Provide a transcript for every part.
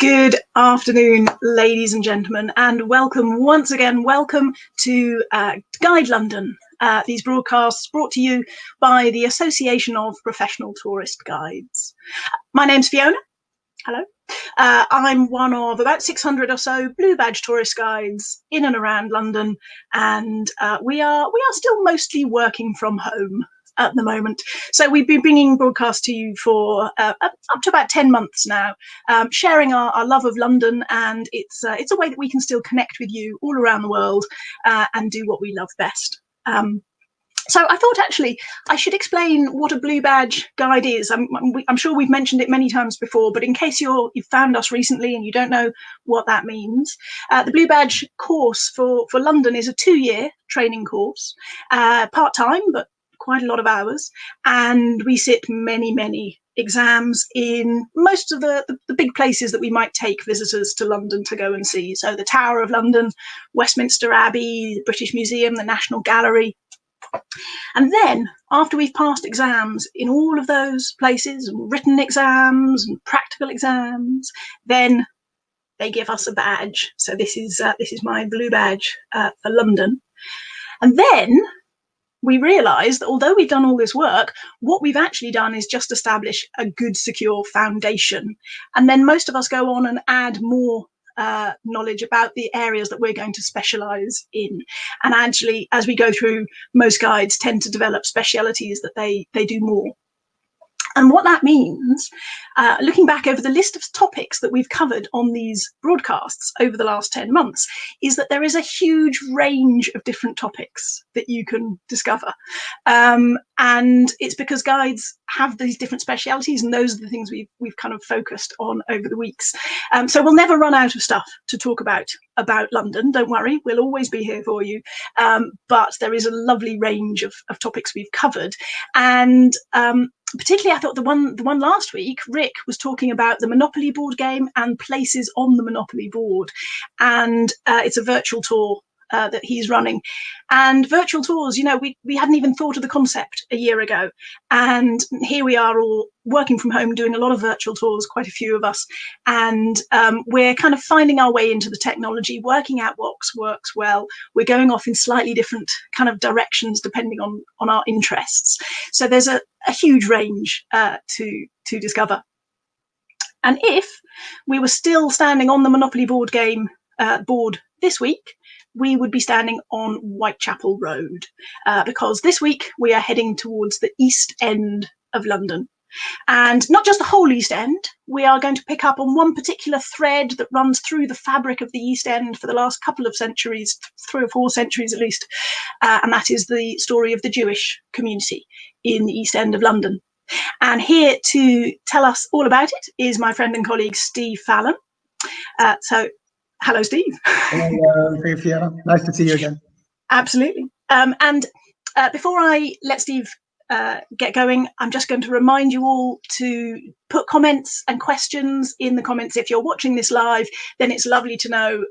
Good afternoon, ladies and gentlemen, and welcome once again. Welcome to Guide London. These broadcasts brought to you by the Association of Professional Tourist Guides. My name's Fiona. Hello. I'm one of about 600 or so blue badge tourist guides in and around London, and we are still mostly working from home at the moment. So we've been bringing broadcasts to you for up to about 10 months now, sharing our love of London, and it's a way that we can still connect with you all around the world and do what we love best. So I thought actually I should explain what a blue badge guide is. I'm sure we've mentioned it many times before, but in case you've found us recently and you don't know what that means, the blue badge course for London is a 2-year training course, part-time, but quite a lot of hours, and we sit many exams in most of the big places that we might take visitors to London to go and see. So the Tower of London, Westminster Abbey, the British Museum, the National Gallery. And then after we've passed exams in all of those places, and written exams and practical exams, then they give us a badge. So this is my blue badge for London. And then we realise that although we've done all this work, what we've actually done is just establish a good, secure foundation. And then most of us go on and add more knowledge about the areas that we're going to specialise in. And actually, as we go through, most guides tend to develop specialities that they do more. And what that means, looking back over the list of topics that we've covered on these broadcasts over the last 10 months, is that there is a huge range of different topics that you can discover. And it's because guides have these different specialities, and those are the things we've kind of focused on over the weeks. So we'll never run out of stuff to talk about London. Don't worry, we'll always be here for you. But there is a lovely range of topics we've covered. And particularly, I thought the one last week, Rick was talking about the Monopoly board game and places on the Monopoly board, and it's a virtual tour that he's running. And virtual tours, you know, we hadn't even thought of the concept a year ago, and here we are all working from home doing a lot of virtual tours, quite a few of us, and we're kind of finding our way into the technology, working out what works well. We're going off in slightly different kind of directions depending on our interests. So there's a huge range to discover. And if we were still standing on the Monopoly board game board this week, we would be standing on Whitechapel Road, because this week we are heading towards the East End of London. And not just the whole East End, we are going to pick up on one particular thread that runs through the fabric of the East End for the last couple of centuries, 3 or 4 centuries at least, and that is the story of the Jewish community in the East End of London. And here to tell us all about it is my friend and colleague Steve Fallon. So hello, Steve. Hello, Fiona. Nice to see you again. Absolutely. And before I let Steve get going, I'm just going to remind you all to put comments and questions in the comments. If you're watching this live, then it's lovely to know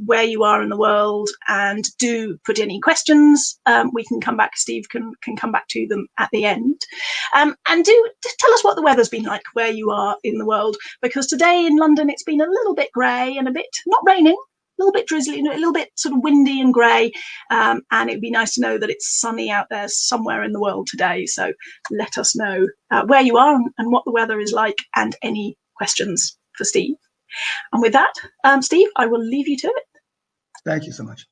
where you are in the world, and do put any questions. We can come back, Steve can come back to them at the end. And do just tell us what the weather's been like where you are in the world, because today in London it's been a little bit grey and a bit, not raining, a little bit drizzly, a little bit sort of windy and grey, and it'd be nice to know that it's sunny out there somewhere in the world today. So let us know where you are and what the weather is like, and any questions for Steve. And with that, Steve, I will leave you to it. Thank you so much.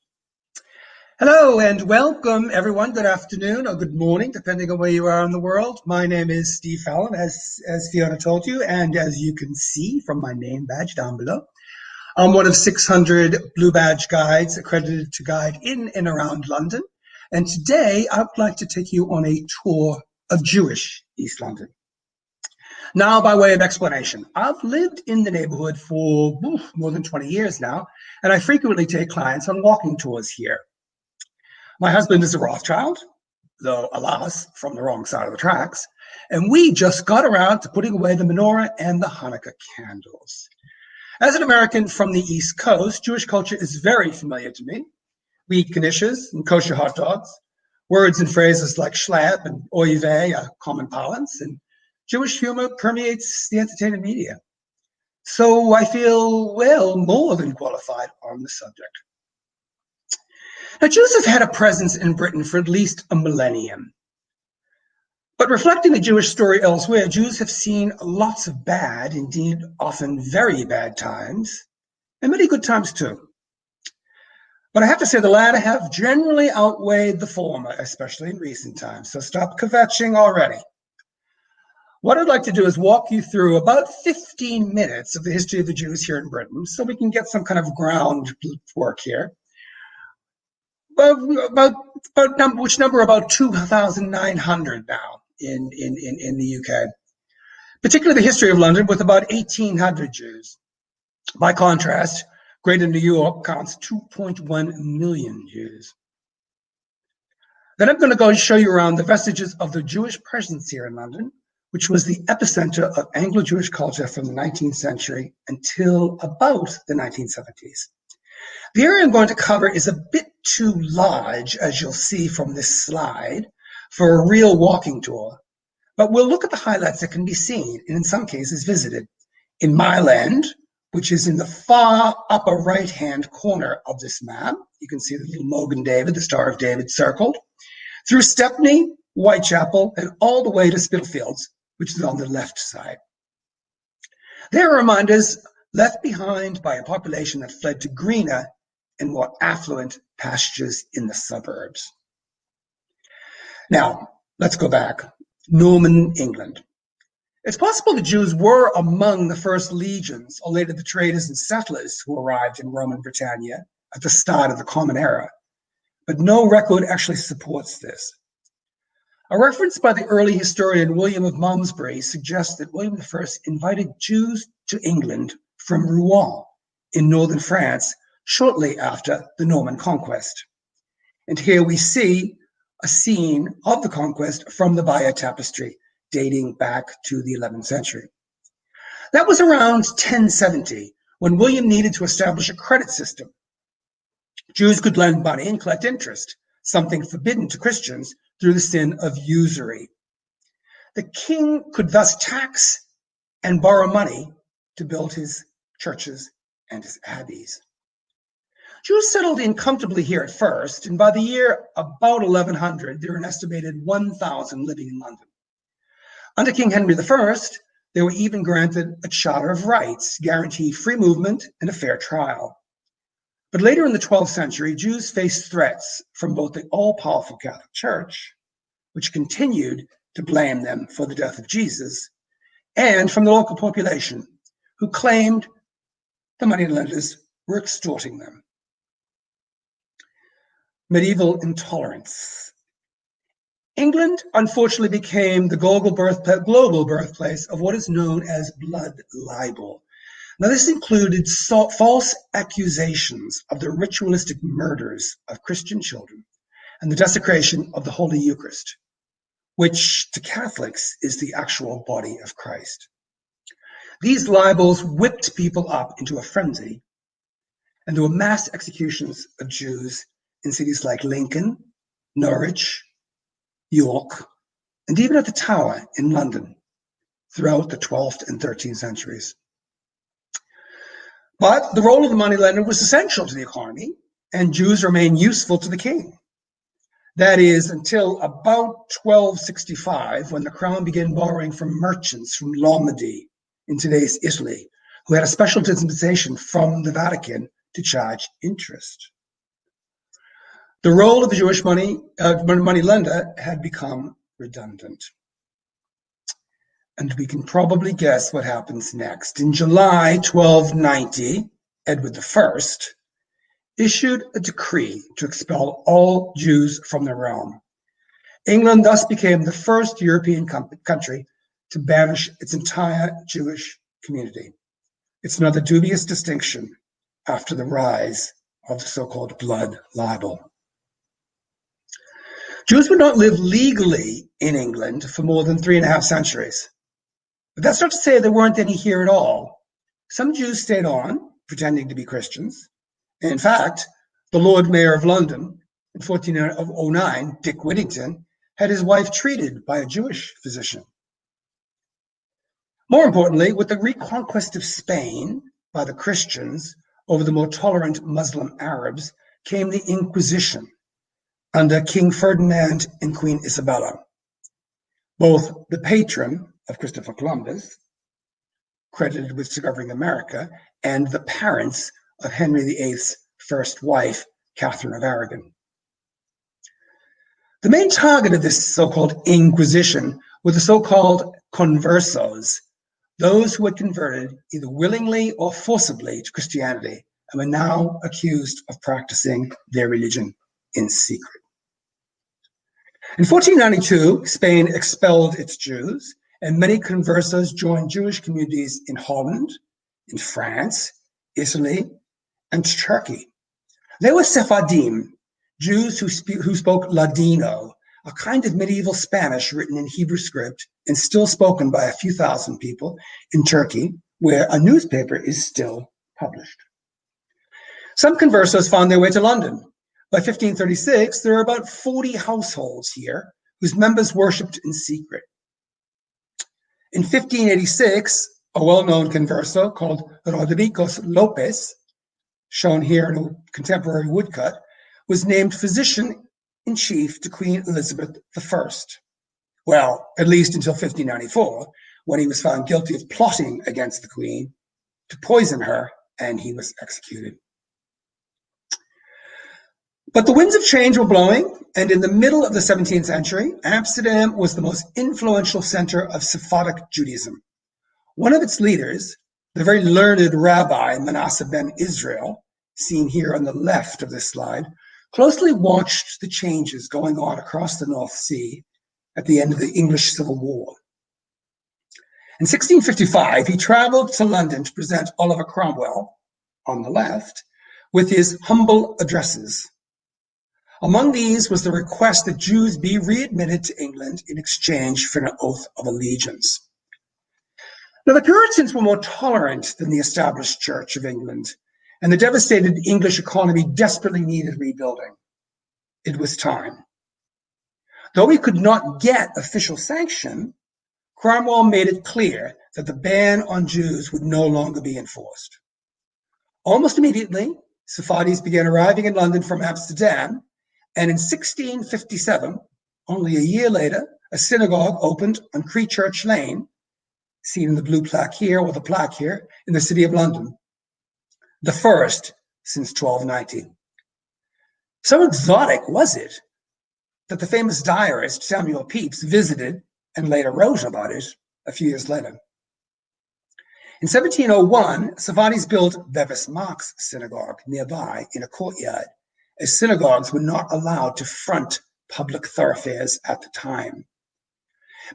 Hello and welcome, everyone. Good afternoon or good morning, depending on where you are in the world. My name is Steve Fallon, as Fiona told you, and as you can see from my name badge down below, I'm one of 600 blue badge guides accredited to guide in and around London. And today I would like to take you on a tour of Jewish East London. Now, by way of explanation, I've lived in the neighborhood for more than 20 years now, and I frequently take clients on walking tours here. My husband is a Rothschild, though, alas, from the wrong side of the tracks, and we just got around to putting away the menorah and the Hanukkah candles. As an American from the East Coast, Jewish culture is very familiar to me. We eat knishes and kosher hot dogs. Words and phrases like shlab and oy vey are common parlance, and Jewish humor permeates the entertainment media. so I feel, well, more than qualified on the subject. Now, Jews have had a presence in Britain for at least a millennium. But reflecting the Jewish story elsewhere, Jews have seen lots of bad, indeed often very bad times, and many good times too. But I have to say the latter have generally outweighed the former, especially in recent times. So stop kvetching already. What I'd like to do is walk you through about 15 minutes of the history of the Jews here in Britain, so we can get some kind of groundwork here. Which number about 2,900 now in the UK. Particularly the history of London with about 1,800 Jews. By contrast, Greater New York counts 2.1 million Jews. Then I'm going to go and show you around the vestiges of the Jewish presence here in London, which was the epicenter of Anglo-Jewish culture from the 19th century until about the 1970s. The area I'm going to cover is a bit too large, as you'll see from this slide, for a real walking tour, but we'll look at the highlights that can be seen and in some cases visited in Mile End, which is in the far upper right-hand corner of this map. You can see the little Mogan David, the Star of David circled, through Stepney, Whitechapel, and all the way to Spitalfields, which is on the left side. They are reminders left behind by a population that fled to greener and more affluent pastures in the suburbs. Now, let's go back. Norman England. It's possible the Jews were among the first legions, or later the traders and settlers who arrived in Roman Britannia at the start of the Common Era, but no record actually supports this. A reference by the early historian William of Malmesbury suggests that William I invited Jews to England from Rouen in northern France shortly after the Norman conquest. And here we see a scene of the conquest from the Bayeux Tapestry, dating back to the 11th century. That was around 1070, when William needed to establish a credit system. Jews could lend money and collect interest, something forbidden to Christians through the sin of usury. The king could thus tax and borrow money to build his churches and his abbeys. Jews settled in comfortably here at first, and by the year about 1100, there were an estimated 1,000 living in London. Under King Henry I, they were even granted a Charter of Rights, guaranteed free movement and a fair trial. But later in the 12th century, Jews faced threats from both the all-powerful Catholic Church, which continued to blame them for the death of Jesus, and from the local population, who claimed the moneylenders were extorting them. Medieval intolerance. England, unfortunately, became the global birthplace of what is known as blood libel. Now, this included false accusations of the ritualistic murders of Christian children and the desecration of the Holy Eucharist, which to Catholics is the actual body of Christ. These libels whipped people up into a frenzy, and there were mass executions of Jews in cities like Lincoln, Norwich, York, and even at the Tower in London throughout the 12th and 13th centuries. But the role of the moneylender was essential to the economy, and Jews remained useful to the king. That is, until about 1265, when the crown began borrowing from merchants from Lombardy in today's Italy, who had a special dispensation from the Vatican to charge interest. The role of the Jewish moneylender had become redundant. And we can probably guess what happens next. In July 1290, Edward I issued a decree to expel all Jews from the realm. England thus became the first European country to banish its entire Jewish community. It's another dubious distinction after the rise of the so-called blood libel. Jews would not live legally in England for more than 3.5 centuries. But that's not to say there weren't any here at all. Some Jews stayed on, pretending to be Christians. And in fact, the Lord Mayor of London in 1409, Dick Whittington, had his wife treated by a Jewish physician. More importantly, with the reconquest of Spain by the Christians over the more tolerant Muslim Arabs came the Inquisition under King Ferdinand and Queen Isabella, both the patron of Christopher Columbus, credited with discovering America, and the parents of Henry VIII's first wife, Catherine of Aragon. The main target of this so-called Inquisition were the so-called conversos, those who had converted either willingly or forcibly to Christianity and were now accused of practicing their religion in secret. In 1492, Spain expelled its Jews, and many conversos joined Jewish communities in Holland, in France, Italy, and Turkey. They were Sephardim, Jews who spoke Ladino, a kind of medieval Spanish written in Hebrew script and still spoken by a few thousand people in Turkey, where a newspaper is still published. Some conversos found their way to London. By 1536, there were about 40 households here whose members worshipped in secret. In 1586, a well-known converso called Rodrigo Lopez, shown here in a contemporary woodcut, was named physician-in-chief to Queen Elizabeth I. Well, at least until 1594, when he was found guilty of plotting against the Queen to poison her, and he was executed. But the winds of change were blowing, and in the middle of the 17th century, Amsterdam was the most influential center of Sephardic Judaism. One of its leaders, the very learned Rabbi Manasseh ben Israel, seen here on the left of this slide, closely watched the changes going on across the North Sea at the end of the English Civil War. In 1655, he traveled to London to present Oliver Cromwell, on the left, with his humble addresses. Among these was the request that Jews be readmitted to England in exchange for an oath of allegiance. Now, the Puritans were more tolerant than the established Church of England, and the devastated English economy desperately needed rebuilding. It was time. Though he could not get official sanction, Cromwell made it clear that the ban on Jews would no longer be enforced. Almost immediately, Sephardis began arriving in London from Amsterdam, and in 1657, only a year later, a synagogue opened on Crechurch Lane, seen in the blue plaque here, or the plaque here, in the city of London, the first since 1290. So exotic was it that the famous diarist Samuel Pepys visited and later wrote about it a few years later. In 1701, Sephardis built Bevis Marks Synagogue nearby in a courtyard, as synagogues were not allowed to front public thoroughfares at the time.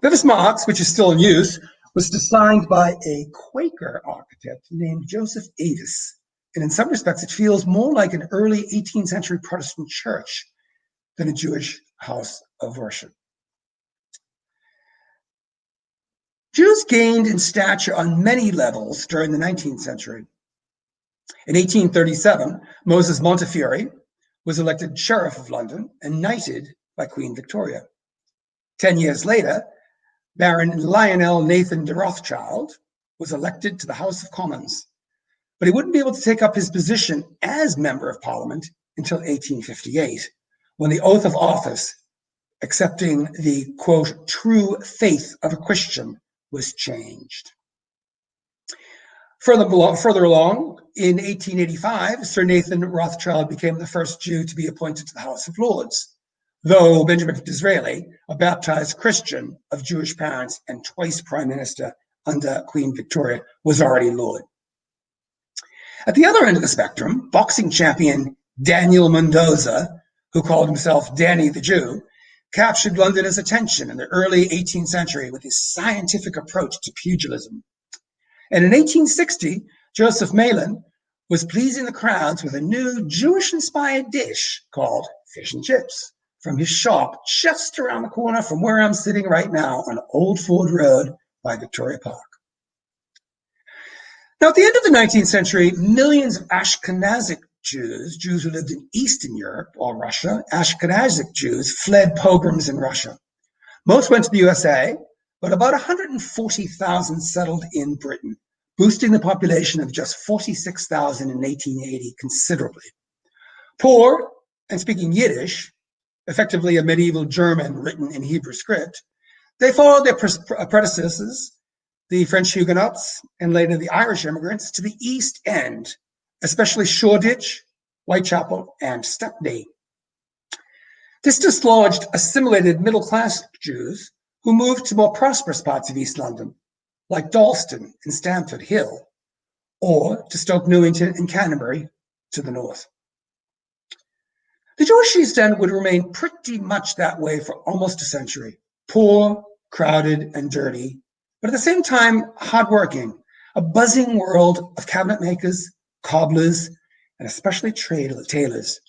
Bevis Marks, which is still in use, was designed by a Quaker architect named Joseph Adis, and in some respects it feels more like an early 18th century Protestant church than a Jewish house of worship. Jews gained in stature on many levels during the 19th century. In 1837, Moses Montefiore was elected Sheriff of London and knighted by Queen Victoria. 10 years later, Baron Lionel Nathan de Rothschild was elected to the House of Commons, but he wouldn't be able to take up his position as Member of Parliament until 1858, when the oath of office accepting the, quote, true faith of a Christian was changed. Further along, in 1885, Sir Nathan Rothschild became the first Jew to be appointed to the House of Lords, though Benjamin Disraeli, a baptized Christian of Jewish parents and twice Prime Minister under Queen Victoria, was already Lord. At the other end of the spectrum, boxing champion Daniel Mendoza, who called himself Danny the Jew, captured Londoners' attention in the early 18th century with his scientific approach to pugilism. And in 1860, Joseph Malin was pleasing the crowds with a new Jewish-inspired dish called fish and chips from his shop just around the corner from where I'm sitting right now on Old Ford Road by Victoria Park. Now, at the end of the 19th century, millions of Ashkenazic Jews who lived in Eastern Europe or Russia, Ashkenazic Jews fled pogroms in Russia. Most went to the USA, but about 140,000 settled in Britain, boosting the population of just 46,000 in 1880 considerably. Poor and speaking Yiddish, effectively a medieval German written in Hebrew script, they followed their predecessors, the French Huguenots, and later the Irish immigrants, to the East End, especially Shoreditch, Whitechapel, and Stepney. This dislodged assimilated middle-class Jews who moved to more prosperous parts of East London, like Dalston and Stamford Hill, or to Stoke Newington and Canterbury to the north. The Jewish East End would remain pretty much that way for almost a century, poor, crowded, and dirty, but at the same time, hardworking, a buzzing world of cabinet makers, cobblers, and especially tailors.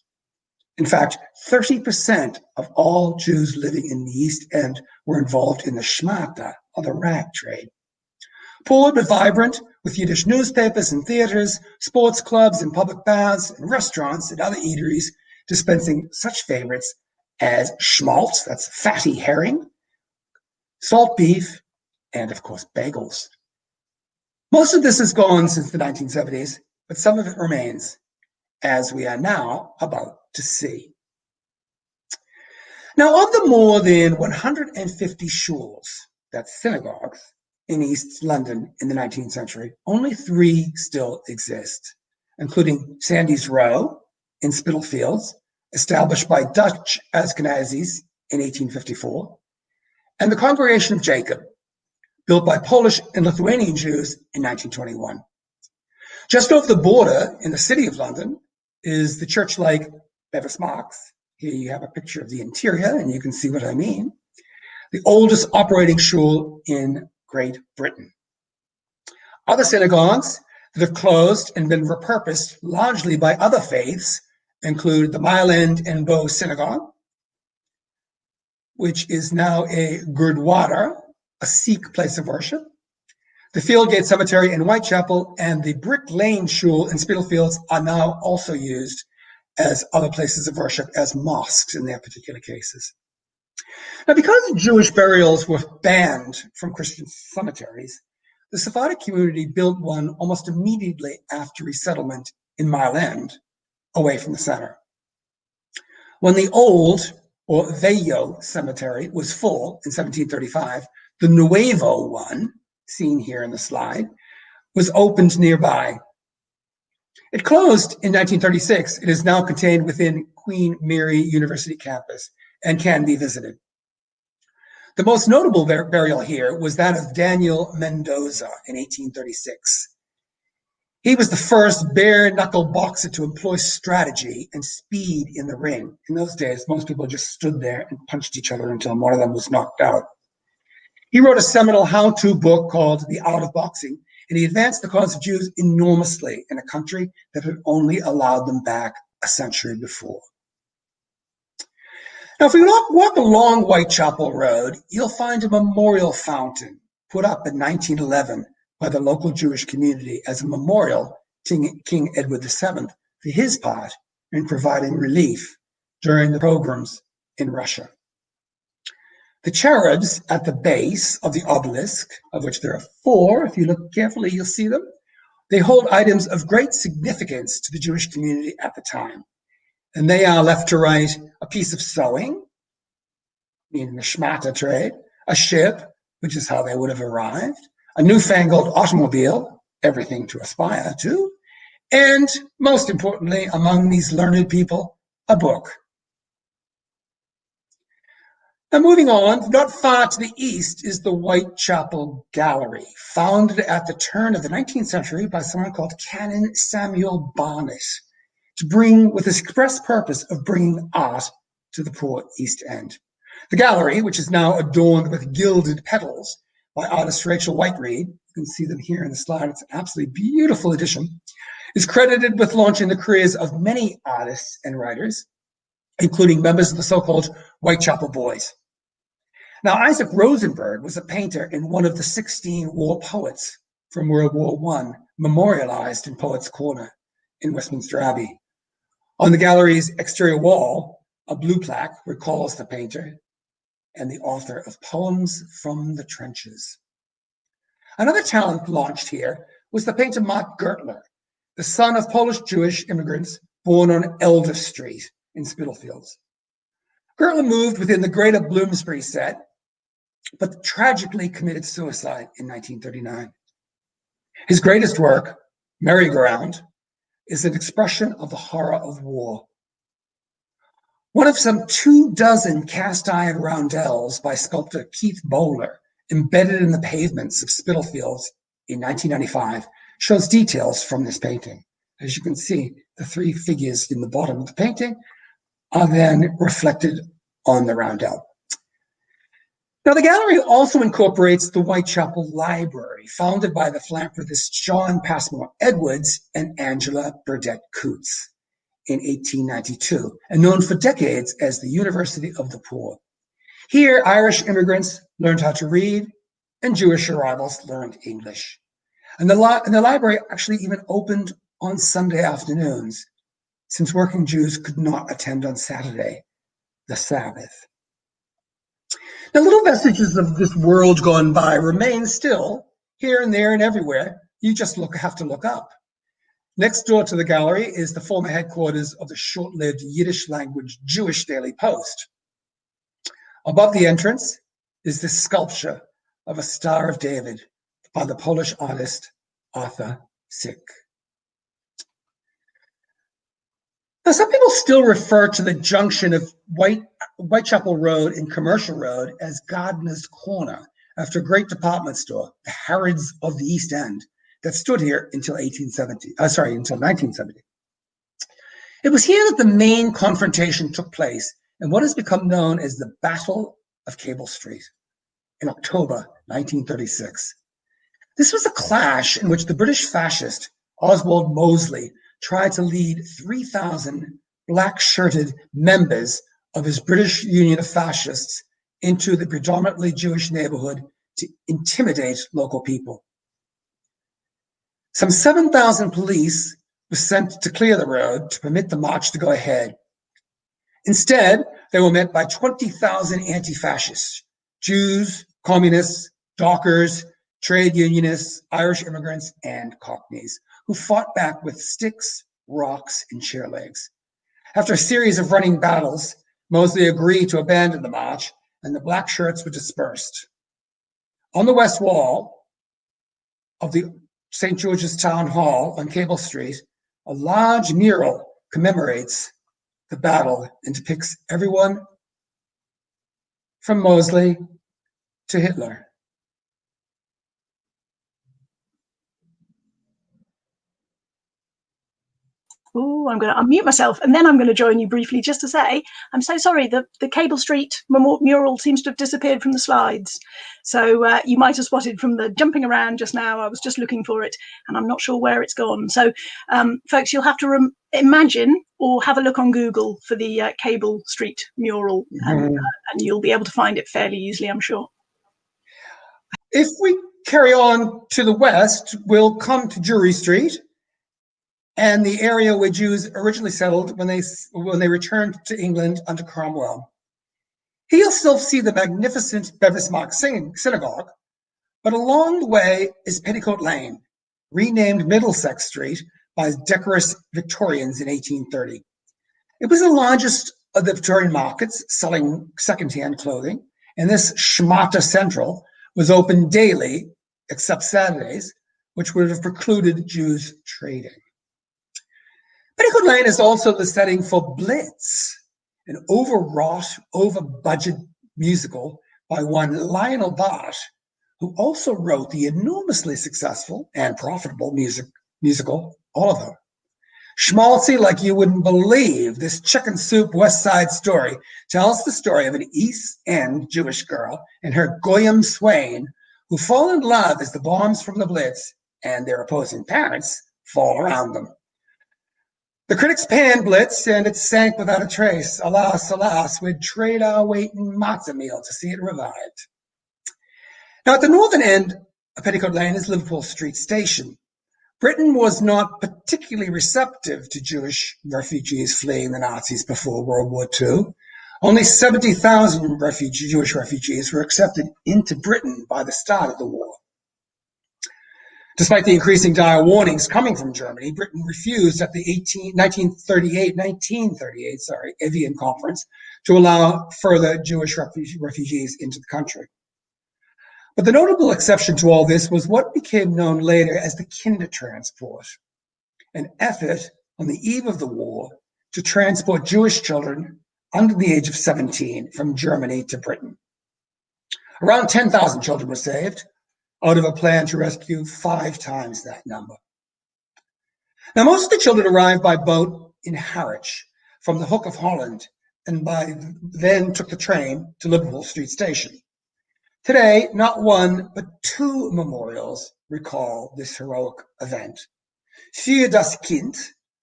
In fact, 30% of all Jews living in the East End were involved in the shmata, or the rag trade. Poor but vibrant, with Yiddish newspapers and theaters, sports clubs and public baths and restaurants and other eateries dispensing such favorites as schmaltz, that's fatty herring, salt beef, and of course bagels. Most of this is gone since the 1970s, but some of it remains, as we are now about to see. Now, of the more than 150 shuls, that's synagogues, in East London in the 19th century, only 3 still exist, including Sandys Row in Spitalfields, established by Dutch Ashkenazis in 1854, and the Congregation of Jacob, built by Polish and Lithuanian Jews in 1921. Just over the border in the city of London is the church-like Bevis Marks. Here you have a picture of the interior, and you can see what I mean. The oldest operating shul in Great Britain. Other synagogues that have closed and been repurposed largely by other faiths include the Mile End and Bow Synagogue, which is now a Gurdwara, a Sikh place of worship, the Fieldgate Cemetery in Whitechapel, and the Brick Lane Shul in Spitalfields are now also used as other places of worship, as mosques in their particular cases. Now, because Jewish burials were banned from Christian cemeteries, the Sephardic community built one almost immediately after resettlement in Mile End, away from the center. When the old, or Veyo Cemetery, was full in 1735, the Nuevo one, seen here in the slide, was opened nearby. It closed in 1936. It is now contained within Queen Mary University campus and can be visited. The most notable burial here was that of Daniel Mendoza in 1836. He was the first bare-knuckle boxer to employ strategy and speed in the ring. In those days, most people just stood there and punched each other until one of them was knocked out. He wrote a seminal how-to book called The Art of Boxing, and he advanced the cause of Jews enormously in a country that had only allowed them back a century before. Now, if we walk along Whitechapel Road, you'll find a memorial fountain put up in 1911 by the local Jewish community as a memorial to King Edward VII for his part in providing relief during the pogroms in Russia. The cherubs at the base of the obelisk, of which there are 4, if you look carefully, you'll see them. They hold items of great significance to the Jewish community at the time. And they are, left to right, a piece of sewing, meaning the shmata trade, a ship, which is how they would have arrived, a newfangled automobile, everything to aspire to, and most importantly, among these learned people, a book. Now, moving on, not far to the east is the Whitechapel Gallery, founded at the turn of the 19th century by someone called Canon Samuel Barnett, to bring, with this express purpose of bringing art to the poor East End. The gallery, which is now adorned with gilded petals by artist Rachel Whiteread, you can see them here in the slide, it's an absolutely beautiful edition, is credited with launching the careers of many artists and writers, including members of the so-called Whitechapel Boys. Now, Isaac Rosenberg was a painter and one of the 16 war poets from World War I, memorialized in Poets' Corner in Westminster Abbey. On the gallery's exterior wall, a blue plaque recalls the painter, and the author of Poems from the Trenches. Another talent launched here was the painter Mark Gertler, the son of Polish-Jewish immigrants born on Elder Street in Spitalfields. Gertler moved within the greater Bloomsbury set, but tragically committed suicide in 1939. His greatest work, Merry-Go-Round, is an expression of the horror of war. One of some 24 cast iron roundels by sculptor Keith Bowler, embedded in the pavements of Spitalfields in 1995, shows details from this painting. As you can see, the three figures in the bottom of the painting are then reflected on the roundel. Now, the gallery also incorporates the Whitechapel Library, founded by the philanthropists John Passmore Edwards and Angela Burdett Coutts in 1892, and known for decades as the University of the Poor. Here, Irish immigrants learned how to read, and Jewish arrivals learned English. And the library actually even opened on Sunday afternoons, since working Jews could not attend on Saturday, the Sabbath. Now, little vestiges of this world gone by remain still, here and there and everywhere. You just have to look up. Next door to the gallery is the former headquarters of the short-lived Yiddish language Jewish Daily Post. Above the entrance is this sculpture of a Star of David by the Polish artist Arthur Sick. Now, some people still refer to the junction of Whitechapel Road and Commercial Road as Gardener's Corner, after a great department store, the Harrods of the East End, that stood here until 1970. It was here that the main confrontation took place in what has become known as the Battle of Cable Street in October 1936. This was a clash in which the British fascist Oswald Mosley tried to lead 3,000 black-shirted members of his British Union of Fascists into the predominantly Jewish neighborhood to intimidate local people. Some 7,000 police were sent to clear the road to permit the march to go ahead. Instead, they were met by 20,000 anti-fascists, Jews, communists, dockers, trade unionists, Irish immigrants, and Cockneys, who fought back with sticks, rocks, and chair legs. After a series of running battles, Mosley agreed to abandon the march, and the black shirts were dispersed. On the west wall of the St. George's Town Hall on Cable Street, a large mural commemorates the battle and depicts everyone from Mosley to Hitler. Oh, I'm going to unmute myself, and then I'm going to join you briefly just to say, I'm so sorry, the Cable Street mural seems to have disappeared from the slides. So you might have spotted from the jumping around just now, I was just looking for it, and I'm not sure where it's gone. So folks, you'll have to imagine or have a look on Google for the Cable Street mural, and you'll be able to find it fairly easily, I'm sure. If we carry on to the west, we'll come to Drury Street, and the area where Jews originally settled when they returned to England under Cromwell. Here you'll still see the magnificent Bevis-Mark Synagogue, but along the way is Petticoat Lane, renamed Middlesex Street by decorous Victorians in 1830. It was the largest of the Victorian markets selling secondhand clothing, and this Schmata Central was open daily, except Saturdays, which would have precluded Jews trading. Petticoat Lane is also the setting for Blitz, an overwrought, over-budget musical by one Lionel Bart, who also wrote the enormously successful and profitable musical Oliver. Schmaltzy like you wouldn't believe, this chicken soup West Side Story tells the story of an East End Jewish girl and her Goyim swain who fall in love as the bombs from the Blitz and their opposing parents fall around them. The critics panned Blitz, and it sank without a trace. Alas, alas, we'd trade our weight in matzah meal to see it revived. Now, at the northern end of Petticoat Lane is Liverpool Street Station. Britain was not particularly receptive to Jewish refugees fleeing the Nazis before World War II. Only 70,000 Jewish refugees were accepted into Britain by the start of the war. Despite the increasing dire warnings coming from Germany, Britain refused at the 1938 Evian Conference to allow further Jewish refugees into the country. But the notable exception to all this was what became known later as the Kindertransport, an effort on the eve of the war to transport Jewish children under the age of 17 from Germany to Britain. Around 10,000 children were saved, out of a plan to rescue 5 times that number. Now, most of the children arrived by boat in Harwich from the Hook of Holland, and by then took the train to Liverpool Street Station. Today, not one, but 2 memorials recall this heroic event. Für das Kind,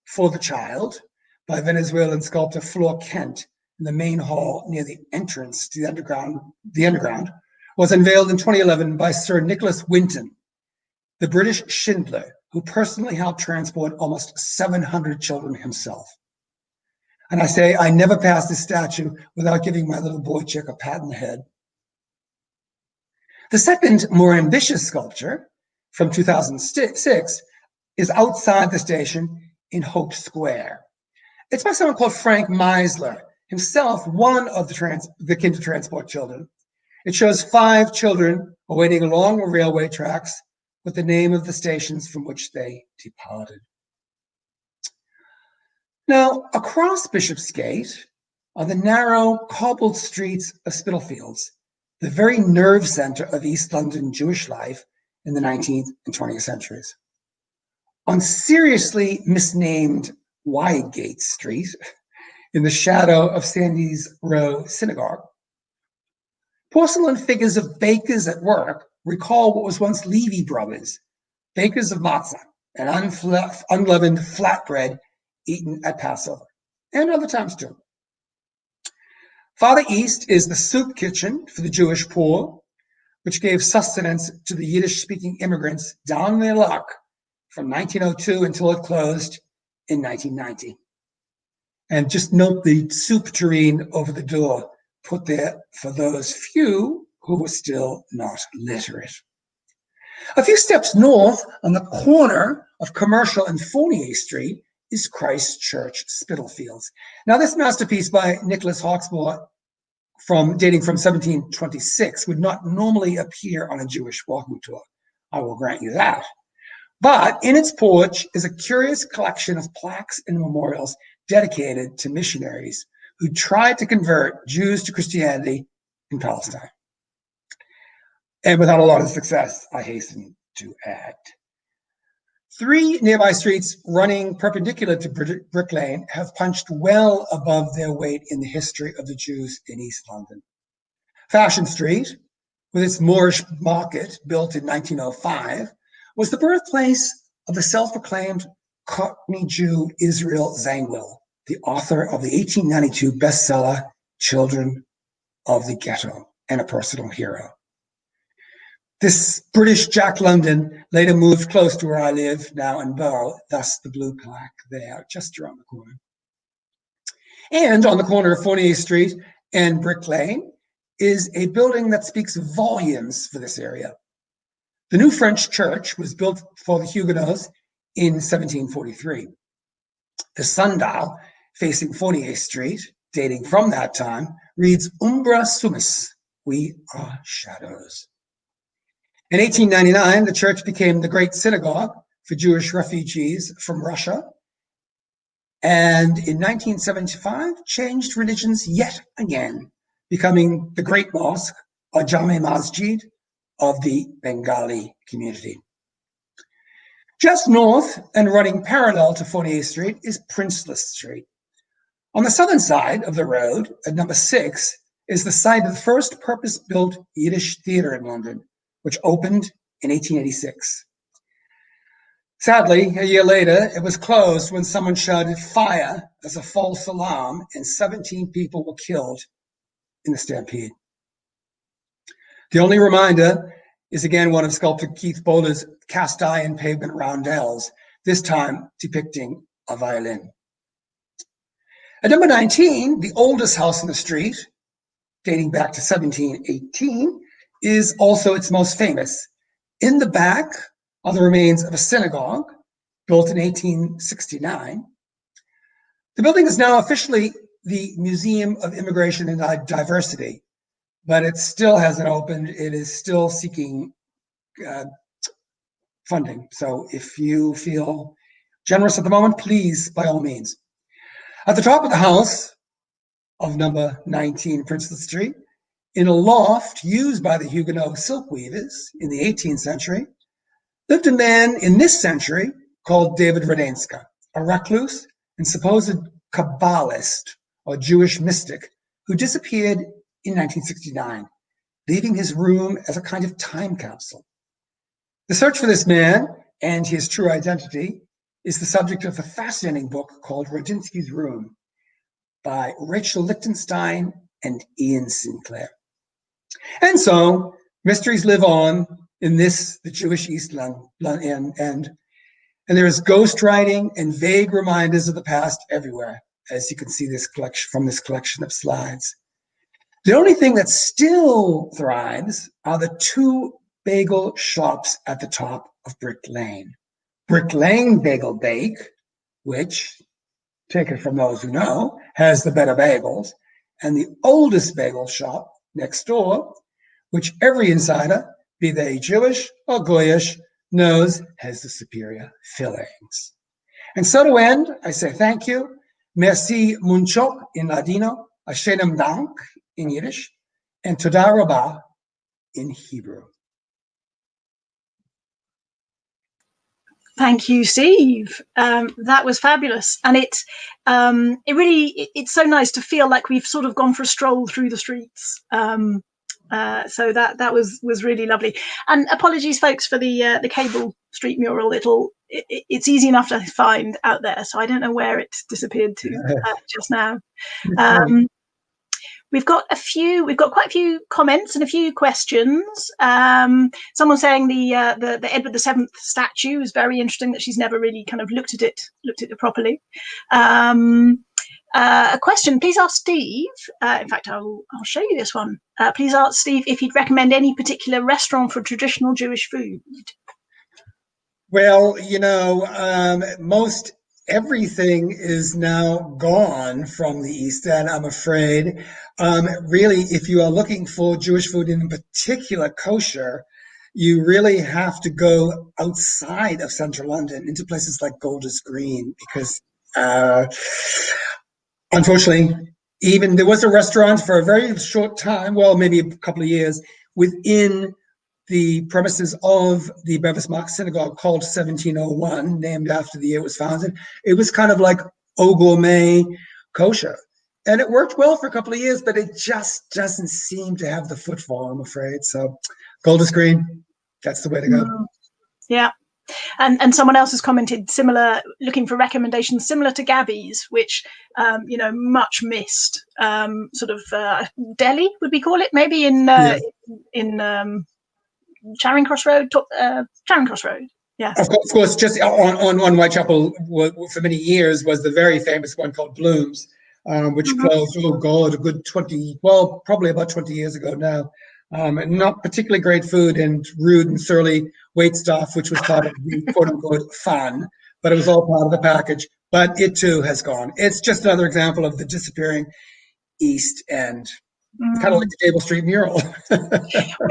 for the child, by Venezuelan sculptor Flor Kent in the main hall near the entrance to the underground, was unveiled in 2011 by Sir Nicholas Winton, the British Schindler, who personally helped transport almost 700 children himself. And I say, I never passed this statue without giving my little boy chick a pat on the head. The second, more ambitious sculpture from 2006 is outside the station in Hope Square. It's by someone called Frank Meisler, himself one of the Kindertransport children. It shows 5 children awaiting along the railway tracks with the name of the stations from which they departed. Now, across Bishopsgate are the narrow, cobbled streets of Spitalfields, the very nerve center of East London Jewish life in the 19th and 20th centuries. On seriously misnamed Wygate Street, in the shadow of Sandys Row Synagogue, porcelain figures of bakers at work recall what was once Levy Brothers, bakers of matzah, and unleavened flatbread eaten at Passover, and other times too. Farther east is the soup kitchen for the Jewish poor, which gave sustenance to the Yiddish-speaking immigrants down their luck from 1902 until it closed in 1990. And just note the soup tureen over the door, put there for those few who were still not literate. A few steps north on the corner of Commercial and Fournier Street is Christ Church, Spitalfields. Now, this masterpiece by Nicholas Hawksmoor, dating from 1726, would not normally appear on a Jewish walking tour. I will grant you that. But in its porch is a curious collection of plaques and memorials dedicated to missionaries who tried to convert Jews to Christianity in Palestine. And without a lot of success, I hasten to add. 3 nearby streets running perpendicular to Brick Lane have punched well above their weight in the history of the Jews in East London. Fashion Street, with its Moorish market built in 1905, was the birthplace of the self-proclaimed Cockney Jew Israel Zangwill, the author of the 1892 bestseller Children of the Ghetto, and a personal hero. This British Jack London later moved close to where I live now in Bow, thus the blue plaque there, just around the corner. And on the corner of Fournier Street and Brick Lane is a building that speaks volumes for this area. The new French church was built for the Huguenots in 1743. The sundial facing Fournier Street, dating from that time, reads Umbra Sumus, we are shadows. In 1899, the church became the great synagogue for Jewish refugees from Russia, and in 1975 changed religions yet again, becoming the great mosque, or Jame Masjid, of the Bengali community. Just north and running parallel to Fournier Street is Princeless Street. On the southern side of the road, at number 6, is the site of the first purpose-built Yiddish theater in London, which opened in 1886. Sadly, a year later, it was closed when someone shouted fire as a false alarm, and 17 people were killed in the stampede. The only reminder is again one of sculptor Keith Bowler's cast iron pavement roundels, this time depicting a violin. At number 19, the oldest house in the street, dating back to 1718, is also its most famous. In the back are the remains of a synagogue built in 1869. The building is now officially the Museum of Immigration and Diversity, but it still hasn't opened. It is still seeking funding. So if you feel generous at the moment, please, by all means. At the top of the house of number 19 Princeton Street, in a loft used by the Huguenot silk weavers in the 18th century, lived a man in this century called David Radenska, a recluse and supposed Kabbalist or Jewish mystic who disappeared in 1969, leaving his room as a kind of time capsule. The search for this man and his true identity is the subject of a fascinating book called Radinsky's Room by Rachel Lichtenstein and Ian Sinclair. And so mysteries live on in this, the Jewish East End, and there is ghostwriting and vague reminders of the past everywhere, as you can see this collection from this collection of slides. The only thing that still thrives are the two bagel shops at the top of Brick Lane. Brick Lane Bagel Bake, which, take it from those who know, has the better bagels, and the oldest bagel shop next door, which every insider, be they Jewish or Goyish, knows has the superior fillings. And so to end, I say thank you, merci muncho in Ladino, ashenem dank in Yiddish, and toda rabah in Hebrew. Thank you, Steve. That was fabulous, and it's so nice to feel like we've sort of gone for a stroll through the streets. So that was really lovely. And apologies, folks, for the Cable Street mural. It's easy enough to find out there, so I don't know where it disappeared to just now. We've got quite a few comments and a few questions. Someone saying the Edward VII statue is very interesting, that she's never really kind of looked at it properly. A question, please ask Steve. In fact, I'll show you this one. Please ask Steve if he'd recommend any particular restaurant for traditional Jewish food. Well, most everything is now gone from the East End, I'm afraid. Really, if you are looking for Jewish food, in particular kosher, you really have to go outside of central London into places like Golders Green, because unfortunately, even there was a restaurant for a very short time, well, maybe a couple of years, within the premises of the Bevis Mark Synagogue called 1701, named after the year it was founded. It was kind of like au gourmet kosher. And it worked well for a couple of years, but it just doesn't seem to have the footfall, I'm afraid. So Golders Green, that's the way to go. Yeah. And someone else has commented similar, looking for recommendations similar to Gabby's, which, much missed, sort of deli, would we call it? Maybe in Charing Cross Road, Charing Cross Road. Yeah. Of course, just on Whitechapel for many years was the very famous one called Bloom's, which closed, a good probably about 20 years ago now. Not particularly great food and rude and surly wait staff, which was part of the quote-unquote fun, but it was all part of the package. But it too has gone. It's just another example of the disappearing East End. Kind of like the Cable Street mural.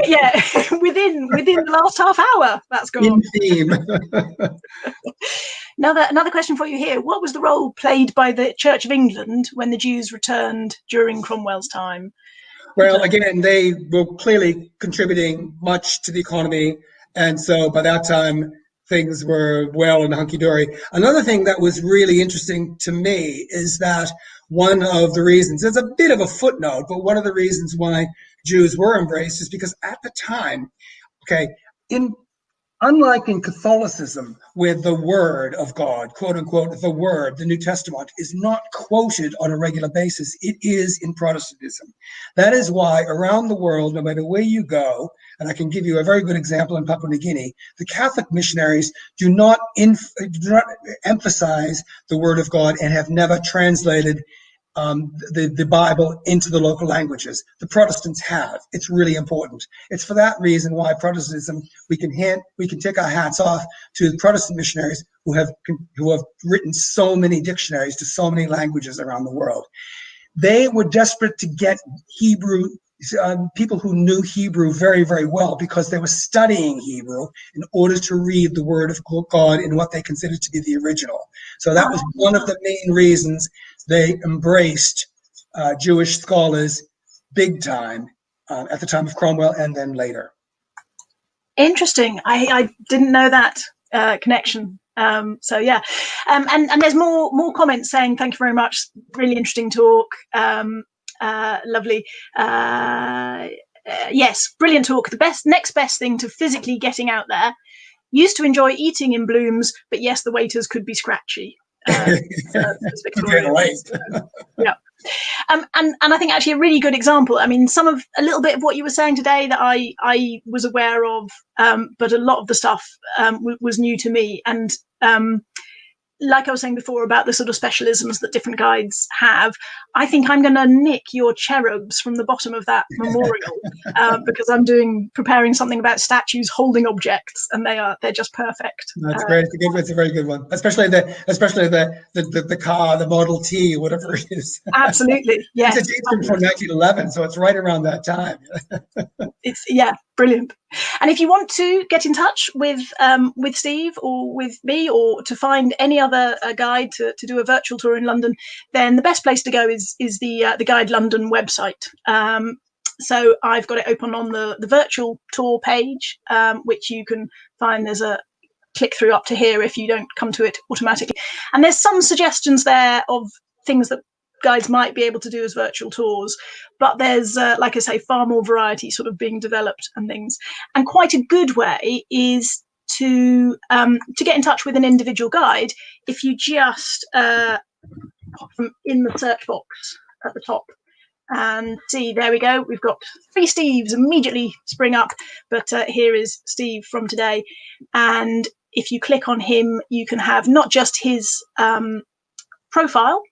Yeah, within the last half hour, that's gone. In theme. Another question for you here. What was the role played by the Church of England when the Jews returned during Cromwell's time? Well, again, they were clearly contributing much to the economy, and so by that time, things were well and hunky-dory. Another thing that was really interesting to me is that one of the reasons, there's a bit of a footnote, but one of the reasons why Jews were embraced is because at the time, unlike in Catholicism, where the word of God, quote unquote, the word, the New Testament, is not quoted on a regular basis, it is in Protestantism. That is why around the world, no matter where you go, and I can give you a very good example in Papua New Guinea, the Catholic missionaries do not emphasize the word of God and have never translated the Bible into the local languages. The Protestants have. It's really important. It's for that reason why Protestantism, we can take our hats off to the Protestant missionaries who have written so many dictionaries to so many languages around the world. They were desperate to get Hebrew, people who knew Hebrew very, very well, because they were studying Hebrew in order to read the Word of God in what they considered to be the original. So that was one of the main reasons they embraced Jewish scholars big time at the time of Cromwell and then later. Interesting. I didn't know that connection. So yeah, and there's more comments saying thank you very much. Really interesting talk. Lovely. Yes, brilliant talk. The next best thing to physically getting out there. Used to enjoy eating in Blooms, but yes, the waiters could be scratchy. Victoria. Yeah. And I think actually a really good example. I mean, a little bit of what you were saying today that I was aware of, but a lot of the stuff was new to me. And like I was saying before about the sort of specialisms that different guides have, I think I'm going to nick your cherubs from the bottom of that memorial because I'm preparing something about statues holding objects, and they're just perfect. That's great. It's a very good one, especially the car, the Model T, whatever it is. Absolutely, yes. It's a date from 1911, so it's right around that time. It's brilliant. And if you want to get in touch with Steve or with me, or to find any other guide to do a virtual tour in London, then the best place to go is the Guide London website. So I've got it open on the virtual tour page, which you can find. There's a click through up to here if you don't come to it automatically. And there's some suggestions there of things that guides might be able to do as virtual tours, but there's like I say, far more variety sort of being developed and things. And quite a good way is to get in touch with an individual guide if you just pop them in the search box at the top and see, there we go, we've got 3 Steves immediately spring up, but here is Steve from today. And if you click on him, you can have not just his profile,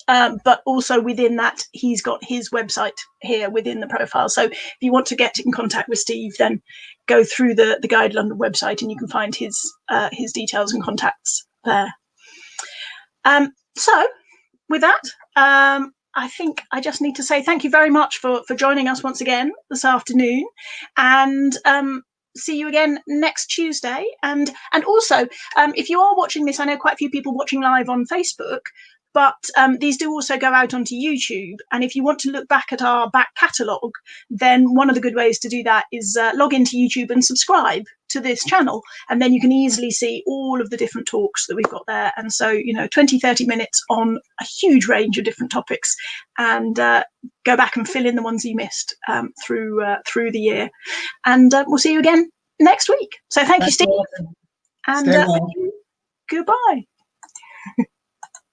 but also within that, he's got his website here within the profile. So if you want to get in contact with Steve, then go through the Guide London website and you can find his details and contacts there. So with that, I think I just need to say thank you very much for joining us once again this afternoon, and see you again next Tuesday. And also, if you are watching this, I know quite a few people watching live on Facebook, but these do also go out onto YouTube. And if you want to look back at our back catalogue, then one of the good ways to do that is log into YouTube and subscribe to this channel. And then you can easily see all of the different talks that we've got there. And so, 20, 30 minutes on a huge range of different topics, and go back and fill in the ones you missed through the year. And we'll see you again next week. So thank you, Steve. And goodbye.